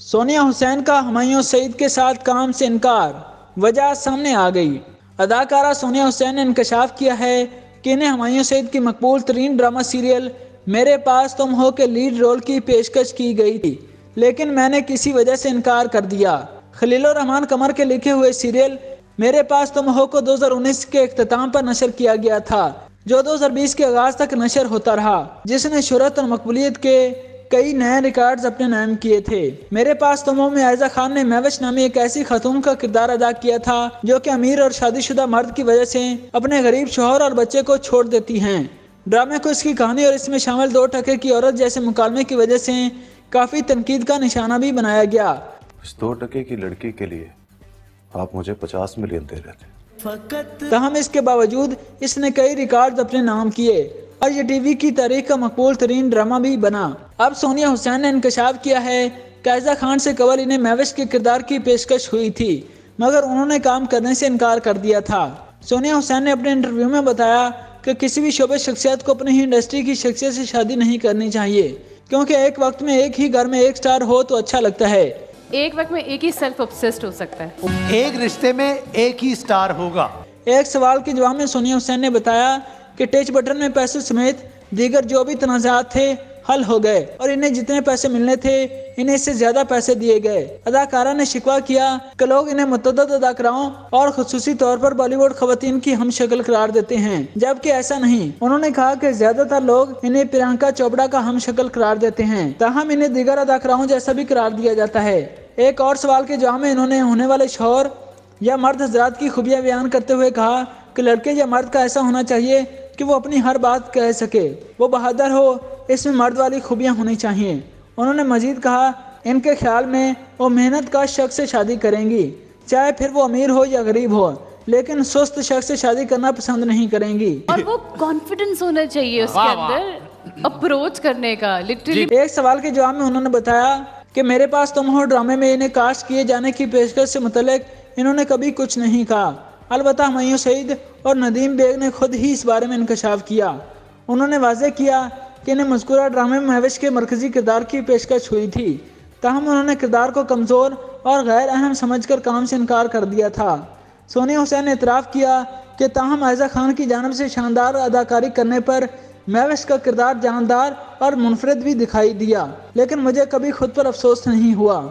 سونیا حسین کا ہمایوں سعید کے ساتھ کام سے انکار، وجہ سامنے آ گئی۔ اداکارہ سونیا حسین نے انکشاف کیا ہے کہ انہیں ہمایوں سعید کی مقبول ترین ڈرامہ سیریل میرے پاس تم ہو کے لیڈ رول کی پیشکش کی گئی تھی، لیکن میں نے کسی وجہ سے انکار کر دیا۔ خلیل الرحمن قمر کے لکھے ہوئے سیریل میرے پاس تم ہو کو 2019 کے اختتام پر نشر کیا گیا تھا، جو 2020 کے آغاز تک نشر ہوتا رہا، جس نے شہرت اور مقبولیت کے کئی نئے ریکارڈز اپنے نام کیے تھے۔ میرے پاس تم ہو میں عائزہ خان نے مہوش نامی ایک ایسی خاتون کا کردار ادا کیا تھا جو کہ امیر اور شادی شدہ مرد کی وجہ سے اپنے غریب شوہر اور بچے کو چھوڑ دیتی ہیں۔ ڈرامے کو اس کی کہانی اور اس میں شامل 2 ٹکے کی عورت جیسے مکالمے کی وجہ سے کافی تنقید کا نشانہ بھی بنایا گیا۔ اس 2 ٹکے کی لڑکی کے لیے آپ مجھے 50 ملین دے رہے تھے، تاہم اس کے باوجود اس نے کئی ریکارڈز اپنے نام کیے اور یہ ٹی وی کی تاریخ کا مقبول ترین ڈرامہ بھی بنا۔ اب سونیا حسین نے انکشاف کیا ہے کہ عائزہ خان سے قبل انہیں مہوش کے کردار کی پیشکش ہوئی تھی، مگر انہوں نے کام کرنے سے انکار کر دیا تھا۔ سونیا حسین نے اپنے انٹرویو میں بتایا کہ کسی بھی شعبے شخصیت کو اپنی ہی انڈسٹری کی شخصیت سے شادی نہیں کرنی چاہیے، کیونکہ ایک وقت میں ایک ہی گھر میں ایک سٹار ہو تو اچھا لگتا ہے، ایک وقت میں ایک ہی سیلف obsessed ہو سکتا ہے، ایک رشتے میں ایک ہی سٹار ہوگا۔ ایک سوال کے جواب میں سونیا حسین نے بتایا کہ ٹچ بٹن میں پیسے سمیت دیگر جو بھی تنازعات تھے حل ہو گئے اور انہیں جتنے پیسے ملنے تھے انہیں اس سے زیادہ پیسے دیے گئے۔ اداکارہ نے شکوہ کیا کہ لوگ انہیں متعدد اداکاراؤں اور خصوصی طور پر بالی ووڈ خواتین کی ہم شکل قرار دیتے ہیں، جبکہ ایسا نہیں۔ انہوں نے کہا کہ زیادہ تر لوگ انہیں پرینکا چوپڑا کا ہم شکل قرار دیتے ہیں، تاہم انہیں دیگر اداکاراؤں جیسا بھی قرار دیا جاتا ہے۔ ایک اور سوال کے جواب میں انہوں نے ہونے والے شوہر یا مرد حضرات کی خوبیاں بیان کرتے ہوئے کہا کہ لڑکے یا مرد کا ایسا ہونا چاہیے کہ وہ اپنی ہر بات کہہ سکے، وہ بہادر ہو، اس میں مرد والی خوبیاں ہونی چاہیے۔ انہوں نے مزید کہا ان کے خیال میں وہ محنت کا شخص سے شادی کریں گی، چاہے پھر وہ امیر ہو یا غریب ہو، لیکن سست شخص سے شادی کرنا پسند نہیں کریں گی۔ اور وہ کانفیڈنس ہونا چاہیے اس کے اندر اپروچ کرنے کا، لٹرلی۔ ایک سوال کے جواب میں انہوں نے بتایا کہ میرے پاس تم ہو ڈرامے میں انہیں کاسٹ کیے جانے کی پیشکش سے متعلق انہوں نے کبھی کچھ نہیں کہا، البتہ ہمایوں سعید اور ندیم بیگ نے خود ہی اس بارے میں انکشاف کیا۔ انہوں نے واضح کیا کہ انہیں مذکورہ ڈرامے میں مہوش کے مرکزی کردار کی پیشکش ہوئی تھی، تاہم انہوں نے کردار کو کمزور اور غیر اہم سمجھ کر کام سے انکار کر دیا تھا۔ سونیا حسین نے اعتراف کیا کہ تاہم عائزہ خان کی جانب سے شاندار اداکاری کرنے پر مہوش کا کردار جاندار اور منفرد بھی دکھائی دیا، لیکن مجھے کبھی خود پر افسوس نہیں ہوا۔